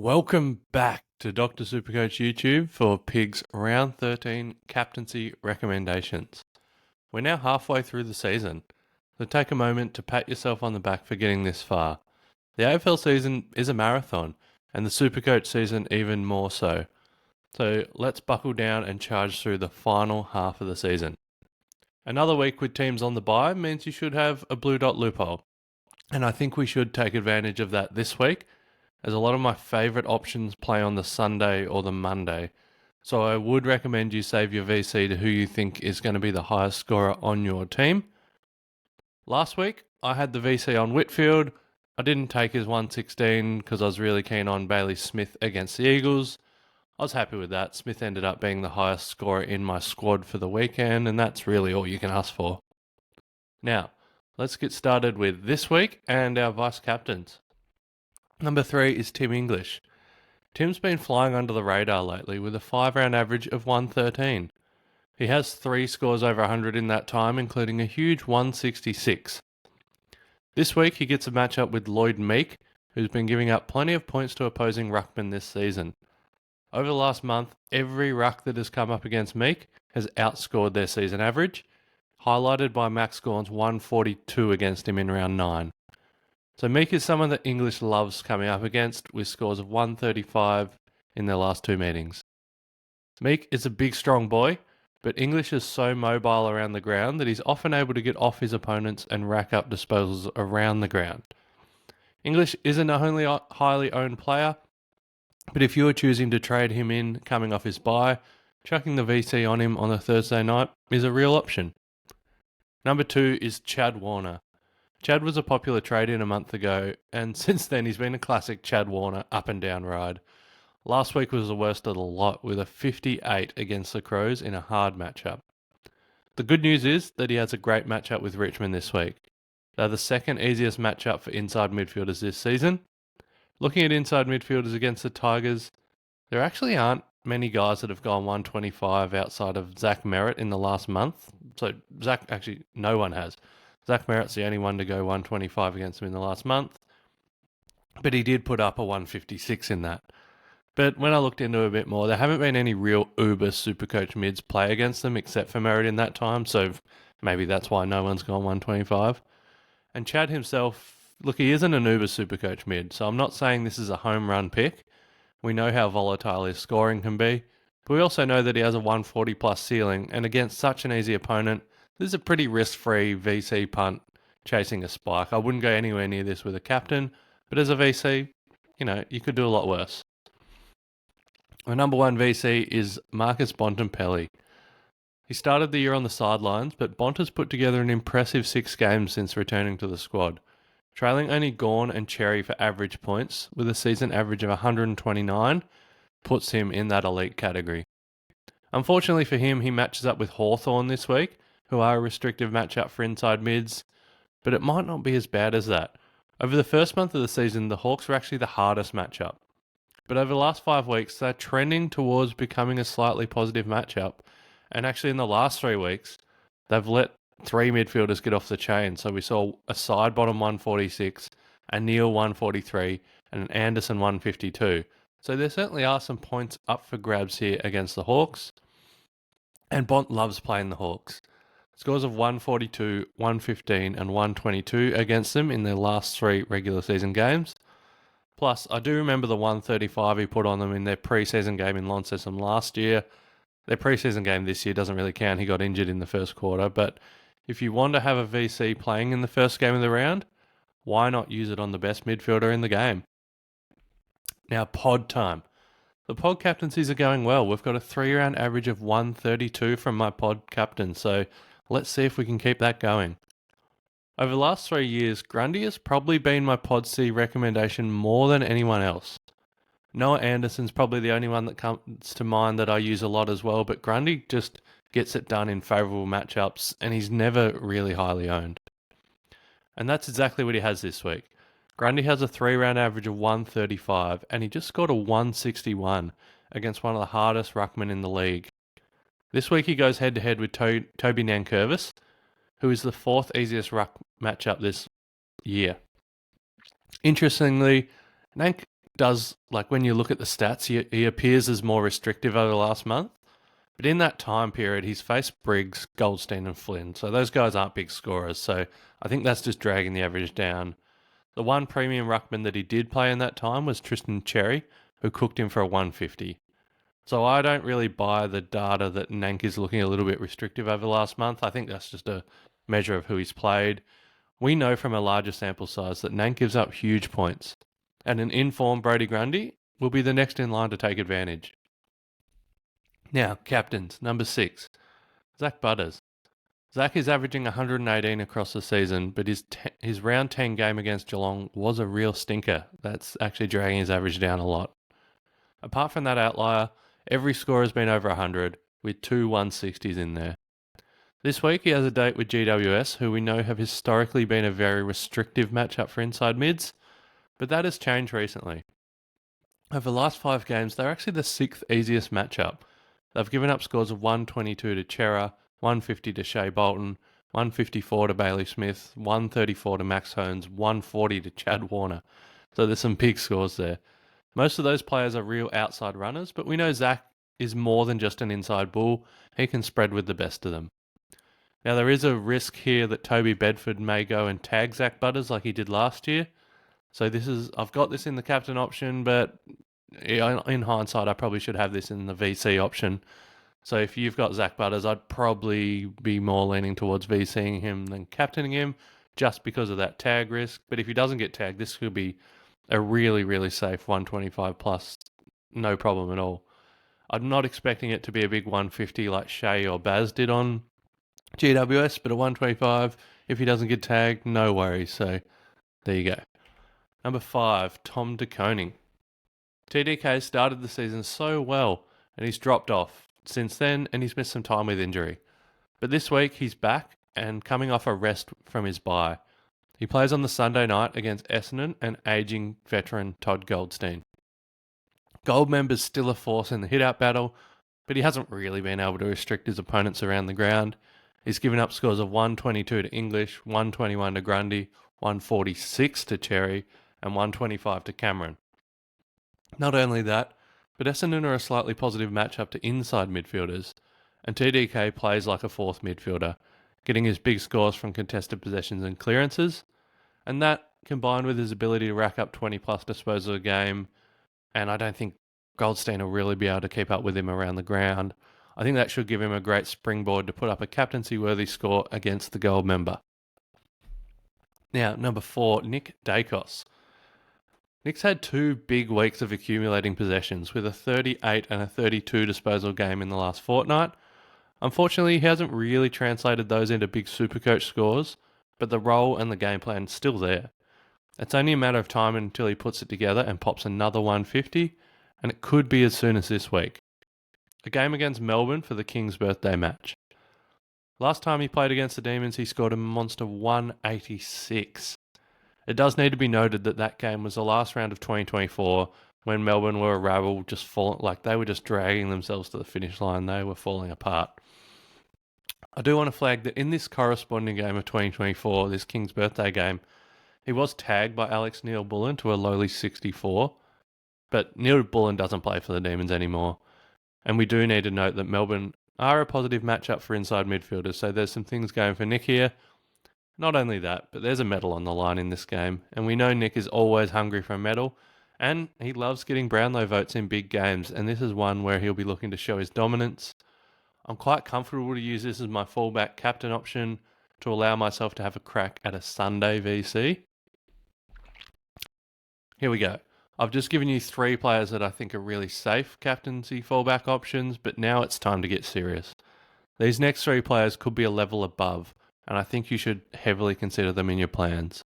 Welcome back to Dr. Supercoach YouTube for Pigs Round 13 Captaincy Recommendations. We're now halfway through the season, so take a moment to pat yourself on the back for getting this far. The AFL season is a marathon, and the Supercoach season even more so. So let's buckle down and charge through the final half of the season. Another week with teams on the bye means you should have a blue dot loophole, and I think we should take advantage of that this week, as a lot of my favourite options play on the Sunday or the Monday. So I would recommend you save your VC to who you think is going to be the highest scorer on your team. Last week, I had the VC on Whitfield. I didn't take his 116 because I was really keen on Bailey Smith against the Eagles. I was happy with that. Smith ended up being the highest scorer in my squad for the weekend, and that's really all you can ask for. Now, let's get started with this week and our vice captains. Number 3 is Tim English. Tim's been flying under the radar lately with a 5-round average of 113. He has 3 scores over 100 in that time, including a huge 166. This week he gets a matchup with Lloyd Meek, who's been giving up plenty of points to opposing ruckmen this season. Over the last month, every ruck that has come up against Meek has outscored their season average, highlighted by Maxi Gorn's 142 against him in round 9. So Meek is someone that English loves coming up against, with scores of 135 in their last 2 meetings. Meek is a big strong boy, but English is so mobile around the ground that he's often able to get off his opponents and rack up disposals around the ground. English isn't only a highly owned player, but if you are choosing to trade him in coming off his bye, chucking the VC on him on a Thursday night is a real option. Number 2 is Chad Warner. Chad was a popular trade-in a month ago, and since then he's been a classic Chad Warner up and down ride. Last week was the worst of the lot, with a 58 against the Crows in a hard matchup. The good news is that he has a great matchup with Richmond this week. They're the second easiest matchup for inside midfielders this season. Looking at inside midfielders against the Tigers, there actually aren't many guys that have gone 125 outside of Zach Merritt in the last month. So no one has. Zach Merritt's the only one to go 125 against him in the last month, but he did put up a 156 in that. But when I looked into it a bit more, there haven't been any real uber Supercoach mids play against them except for Merritt in that time, so maybe that's why no one's gone 125. And Chad himself, look, he isn't an uber Supercoach mid, so I'm not saying this is a home run pick. We know how volatile his scoring can be, but we also know that he has a 140 plus ceiling, and against such an easy opponent, this is a pretty risk-free VC punt chasing a spike. I wouldn't go anywhere near this with a captain, but as a VC, you could do a lot worse. My number 1 VC is Marcus Bontempelli. He started the year on the sidelines, but Bont has put together an impressive 6 games since returning to the squad, trailing only Gorn and Cherry for average points, with a season average of 129, puts him in that elite category. Unfortunately for him, he matches up with Hawthorn this week, who are a restrictive matchup for inside mids, but it might not be as bad as that. Over the first month of the season, the Hawks were actually the hardest matchup. But over the last 5 weeks, they're trending towards becoming a slightly positive matchup. And actually in the last 3 weeks, they've let 3 midfielders get off the chain. So we saw a side bottom 146, a Neil 143, and an Anderson 152. So there certainly are some points up for grabs here against the Hawks. And Bont loves playing the Hawks. Scores of 142, 115 and 122 against them in their last 3 regular season games. Plus, I do remember the 135 he put on them in their pre-season game in Launceston last year. Their pre-season game this year doesn't really count. He got injured in the first quarter. But if you want to have a VC playing in the first game of the round, why not use it on the best midfielder in the game? Now, pod time. The pod captaincies are going well. We've got a 3-round average of 132 from my pod captain, so let's see if we can keep that going. Over the last 3 years, Grundy has probably been my Pod C recommendation more than anyone else. Noah Anderson's probably the only one that comes to mind that I use a lot as well, but Grundy just gets it done in favourable matchups, and he's never really highly owned. And that's exactly what he has this week. Grundy has a 3-round average of 135, and he just scored a 161 against one of the hardest ruckmen in the league. This week he goes head-to-head with Toby Nankervis, who is the 4th easiest ruck matchup this year. Interestingly, does, like when you look at the stats, he appears as more restrictive over the last month. But in that time period, he's faced Briggs, Goldstein, and Flynn. So those guys aren't big scorers. So I think that's just dragging the average down. The one premium ruckman that he did play in that time was Tristan Cherry, who cooked him for a 150. So I don't really buy the data that Nank is looking a little bit restrictive over the last month. I think that's just a measure of who he's played. We know from a larger sample size that Nank gives up huge points. And an informed Brady Grundy will be the next in line to take advantage. Now, captains, number 6, Zack Butters. Zack is averaging 118 across the season, but his round 10 game against Geelong was a real stinker. That's actually dragging his average down a lot. Apart from that outlier, every score has been over 100, with 2 160s in there. This week he has a date with GWS, who we know have historically been a very restrictive matchup for inside mids, but that has changed recently. Over the last 5 games, they're actually the 6th easiest matchup. They've given up scores of 122 to Chera, 150 to Shea Bolton, 154 to Bailey Smith, 134 to Max Holmes, 140 to Chad Warner. So there's some big scores there. Most of those players are real outside runners, but we know Zack is more than just an inside bull. He can spread with the best of them. Now there is a risk here that Toby Bedford may go and tag Zack Butters like he did last year. So I've got this in the captain option, but in hindsight, I probably should have this in the VC option. So if you've got Zack Butters, I'd probably be more leaning towards VCing him than captaining him, just because of that tag risk. But if he doesn't get tagged, this could be a really, really safe 125 plus, no problem at all. I'm not expecting it to be a big 150 like Shea or Baz did on GWS, but a 125, if he doesn't get tagged, no worries. So there you go. Number 5, Tom De Koning. TDK started the season so well, and he's dropped off since then, and he's missed some time with injury. But this week, he's back and coming off a rest from his bye. He plays on the Sunday night against Essendon and ageing veteran Todd Goldstein. Goldmember's still a force in the hit-out battle, but he hasn't really been able to restrict his opponents around the ground. He's given up scores of 122 to English, 121 to Grundy, 146 to Cherry, and 125 to Cameron. Not only that, but Essendon are a slightly positive matchup to inside midfielders, and TDK plays like a fourth midfielder, getting his big scores from contested possessions and clearances, and that, combined with his ability to rack up 20 plus disposals a game, and I don't think Goldstein will really be able to keep up with him around the ground. I think that should give him a great springboard to put up a captaincy-worthy score against the gold member. Now, number 4, Nick Dacos. Nick's had 2 big weeks of accumulating possessions, with a 38 and a 32 disposal game in the last fortnight. Unfortunately, he hasn't really translated those into big Supercoach scores, but the role and the game plan is still there. It's only a matter of time until he puts it together and pops another 150, and it could be as soon as this week. A game against Melbourne for the King's birthday match. Last time he played against the Demons, he scored a monster 186. It does need to be noted that that game was the last round of 2024 when Melbourne were a rabble, they were just dragging themselves to the finish line. They were falling apart. I do want to flag that in this corresponding game of 2024, this King's birthday game, he was tagged by Alex Neil-Bullen to a lowly 64, but Neil-Bullen doesn't play for the Demons anymore. And we do need to note that Melbourne are a positive matchup for inside midfielders, so there's some things going for Nick here. Not only that, but there's a medal on the line in this game, and we know Nick is always hungry for a medal, and he loves getting Brownlow votes in big games, and this is one where he'll be looking to show his dominance. I'm quite comfortable to use this as my fallback captain option to allow myself to have a crack at a Sunday VC. Here we go. I've just given you 3 players that I think are really safe captaincy fallback options, but now it's time to get serious. These next 3 players could be a level above, and I think you should heavily consider them in your plans.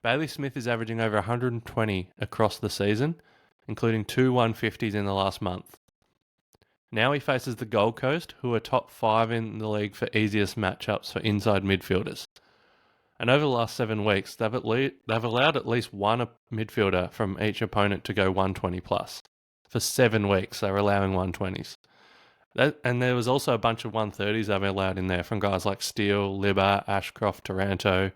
Bailey Smith is averaging over 120 across the season, including 2 150s in the last month. Now he faces the Gold Coast, who are top 5 in the league for easiest matchups for inside midfielders. And over the last 7 weeks, they've allowed at least one midfielder from each opponent to go 120 plus. For 7 weeks, they're allowing 120s. And there was also a bunch of 130s they've allowed in there from guys like Steele, Libba, Ashcroft, Taranto.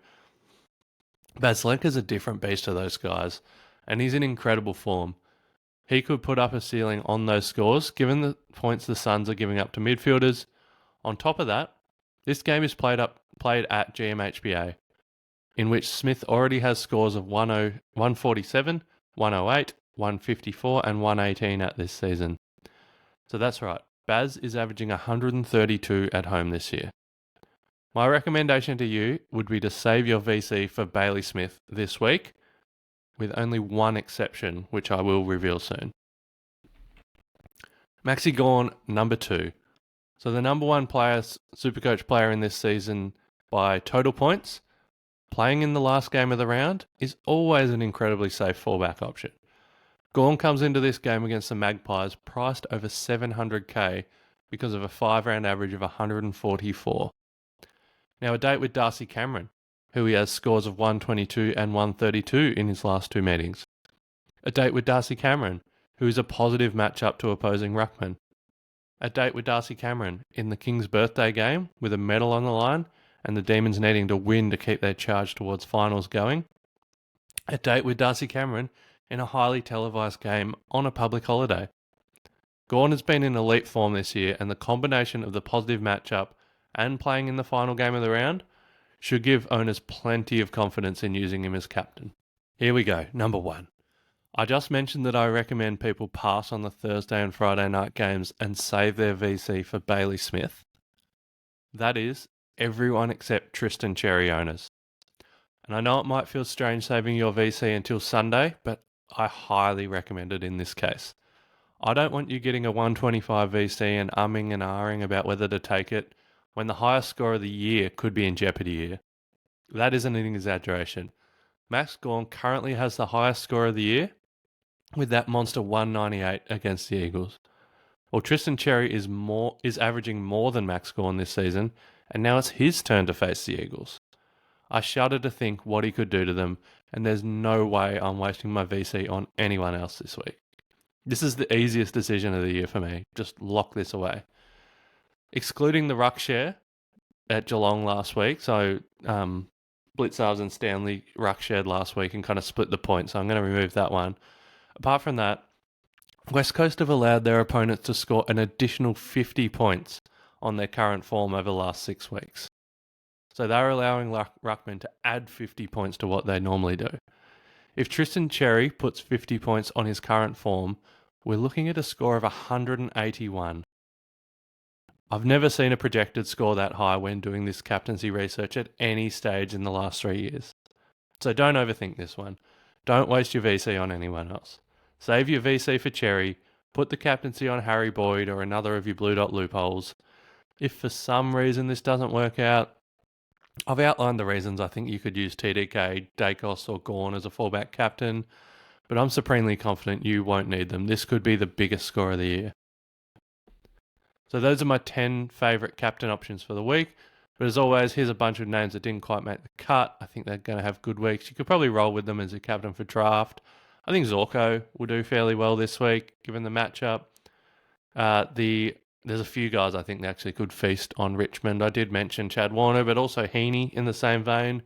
Baslenka's a different beast to those guys. and he's in incredible form. He could put up a ceiling on those scores, given the points the Suns are giving up to midfielders. On top of that, this game is played at GMHBA, in which Smith already has scores of 147, 108, 154, and 118 at this season. So that's right, Baz is averaging 132 at home this year. My recommendation to you would be to save your VC for Bailey Smith this week, with only one exception, which I will reveal soon. Maxi Gorn, number 2. So the number 1 player, Supercoach player in this season by total points, playing in the last game of the round, is always an incredibly safe fallback option. Gorn comes into this game against the Magpies priced over 700k because of a 5-round average of 144. Now a date with Darcy Cameron, who he has scores of 122 and 132 in his last 2 meetings. A date with Darcy Cameron, who is a positive matchup to opposing ruckman. A date with Darcy Cameron in the King's birthday game with a medal on the line and the Demons needing to win to keep their charge towards finals going. A date with Darcy Cameron in a highly televised game on a public holiday. Gorn has been in elite form this year, and the combination of the positive matchup and playing in the final game of the round should give owners plenty of confidence in using him as captain. Here we go, number 1. I just mentioned that I recommend people pass on the Thursday and Friday night games and save their VC for Bailey Smith. That is, everyone except Tristan Cherry owners. And I know it might feel strange saving your VC until Sunday, but I highly recommend it in this case. I don't want you getting a 125 VC and umming and ahhing about whether to take it when the highest score of the year could be in jeopardy here. That isn't an exaggeration. Max Gorn currently has the highest score of the year, with that monster 198 against the Eagles. Well, Tristan Cherry is averaging more than Max Gorn this season, and now it's his turn to face the Eagles. I shudder to think what he could do to them, and there's no way I'm wasting my VC on anyone else this week. This is the easiest decision of the year for me. Just lock this away. Excluding the ruck share at Geelong last week, so Blitzarves and Stanley ruck shared last week and kind of split the points, so I'm going to remove that one. Apart from that, West Coast have allowed their opponents to score an additional 50 points on their current form over the last 6 weeks. So they're allowing ruckmen to add 50 points to what they normally do. If Tristan Cherry puts 50 points on his current form, we're looking at a score of 181. I've never seen a projected score that high when doing this captaincy research at any stage in the last 3 years. So don't overthink this one. Don't waste your VC on anyone else. Save your VC for Cherry, put the captaincy on Harry Boyd or another of your blue dot loopholes. If for some reason this doesn't work out, I've outlined the reasons I think you could use TDK, Dacos or Gorn as a fallback captain, but I'm supremely confident you won't need them. This could be the biggest score of the year. So those are my 10 favourite captain options for the week. But as always, here's a bunch of names that didn't quite make the cut. I think they're going to have good weeks. You could probably roll with them as a captain for draft. I think Zorko will do fairly well this week, given the matchup. There's a few guys I think they actually could feast on Richmond. I did mention Chad Warner, but also Heaney in the same vein.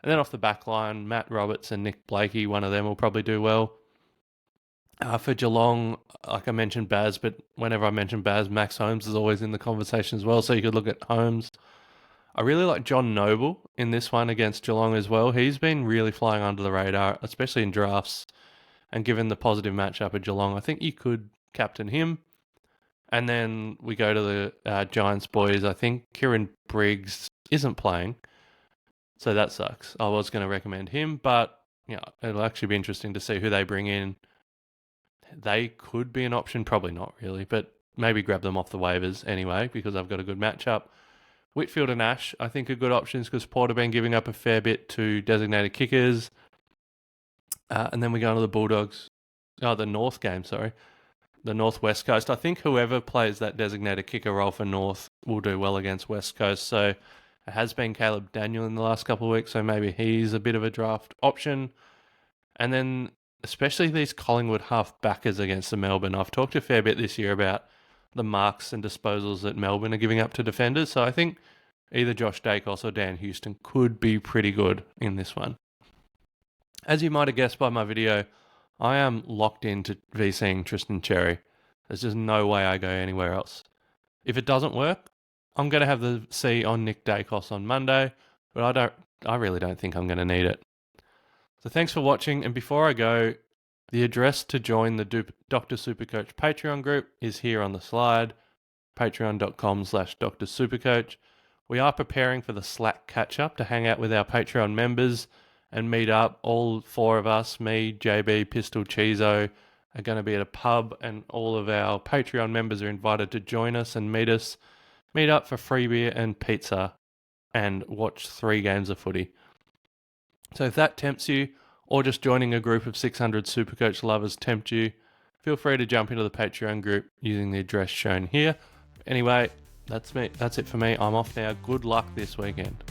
And then off the back line, Matt Roberts and Nick Blakey, one of them will probably do well. For Geelong, like I mentioned Baz, but whenever I mention Baz, Max Holmes is always in the conversation as well, so you could look at Holmes. I really like John Noble in this one against Geelong as well. He's been really flying under the radar, especially in drafts. And given the positive matchup at Geelong, I think you could captain him. And then we go to the Giants boys. I think Kieran Briggs isn't playing, so that sucks. I was going to recommend him, but yeah, it'll actually be interesting to see who they bring in. They could be an option, probably not really, but maybe grab them off the waivers anyway because I've got a good matchup. Whitfield and Ash, I think, are good options because Port have been giving up a fair bit to designated kickers. And then we go on to the Bulldogs. The North game, sorry. The North West Coast. I think whoever plays that designated kicker role for North will do well against West Coast. So it has been Caleb Daniel in the last couple of weeks, so maybe he's a bit of a draft option. And then especially these Collingwood half-backers against the Melbourne. I've talked a fair bit this year about the marks and disposals that Melbourne are giving up to defenders. So I think either Josh Dacos or Dan Houston could be pretty good in this one. As you might have guessed by my video I am locked into VCing Tristan Cherry. There's just no way I go anywhere else. If it doesn't work, I'm going to have the C on Nick Dacos on Monday, but I really don't think I'm going to need it. So thanks for watching, and before I go, the address to join the Dr. Supercoach Patreon group is here on the slide, patreon.com/Dr. Supercoach. We are preparing for the Slack catch-up to hang out with our Patreon members and meet up. All four of us, me, JB, Pistol, Cheezo, are going to be at a pub, and all of our Patreon members are invited to join us and meet up for free beer and pizza and watch 3 games of footy. So if that tempts you, or just joining a group of 600 Supercoach lovers tempt you, feel free to jump into the Patreon group using the address shown here. Anyway, that's it for me. I'm off now. Good luck this weekend.